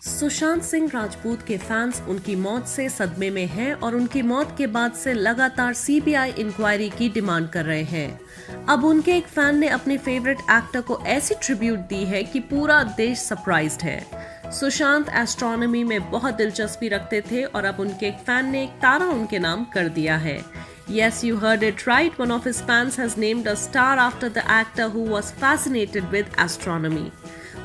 सुशांत सिंह राजपूत के फैंस उनकी मौत से सदमे में हैं और उनकी मौत के बाद से लगातार सीबीआई इंक्वायरी की डिमांड कर रहे हैं। अब उनके एक फैन ने अपने फेवरेट एक्टर को ऐसी ट्रिब्यूट दी है कि पूरा देश सरप्राइज्ड है। सुशांत एस्ट्रोनॉमी में बहुत दिलचस्पी रखते थे और अब उनके एक फैन ने एक तारा उनके नाम कर दिया है। Yes, you heard it right. One of his fans has named a star after the actor who was fascinated with astronomy.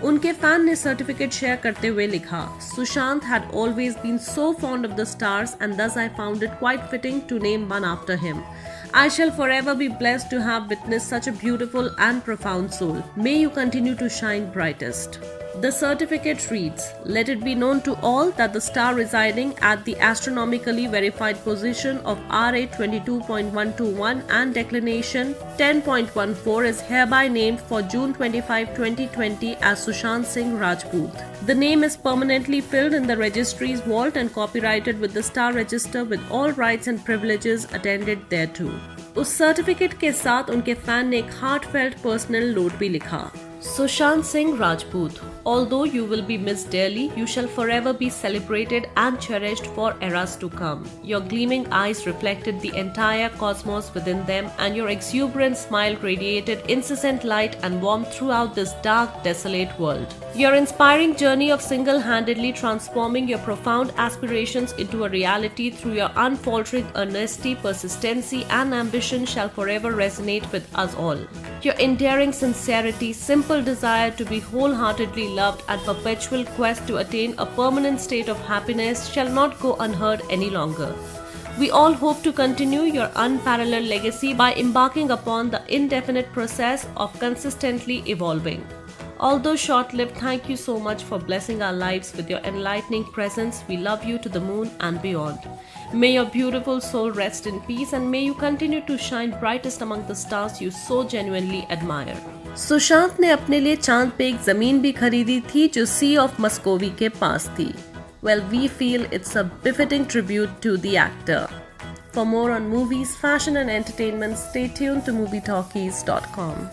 उनके फैन ने सर्टिफिकेट शेयर करते हुए लिखा, Sushant had always been so fond of the stars and thus I found it quite fitting to name one after him. I shall forever be blessed to have witnessed such a beautiful and profound soul. May you continue to shine brightest. The certificate reads, let it be known to all that the star residing at the astronomically verified position of RA 22.121 and declination 10.14 is hereby named for June 25, 2020 as Sushant Singh Rajput. The name is permanently filled in the registry's vault and copyrighted with the Star Register with all rights and privileges attended thereto. उस certificate के साथ उनके fan ने एक heartfelt personal note भी लिखा, Sushant Singh Rajput, although you will be missed dearly, you shall forever be celebrated and cherished for eras to come. Your gleaming eyes reflected the entire cosmos within them, and your exuberant smile radiated incessant light and warmth throughout this dark, desolate world. Your inspiring journey of single-handedly transforming your profound aspirations into a reality through your unfaltering earnesty, persistency, and ambition shall forever resonate with us all. Your endearing sincerity, simple desire to be wholeheartedly loved, and perpetual quest to attain a permanent state of happiness shall not go unheard any longer. We all hope to continue your unparalleled legacy by embarking upon the indefinite process of consistently evolving. Although short-lived, thank you so much for blessing our lives with your enlightening presence. We love you to the moon and beyond. May your beautiful soul rest in peace and may you continue to shine brightest among the stars you so genuinely admire. Sushant ने अपने लिए चांद पे एक जमीन भी खरीदी थी जो सी ऑफ मस्कोवी के पास थी. Well, we feel it's a befitting tribute to the actor. For more on movies, fashion and entertainment, stay tuned to movietalkies.com.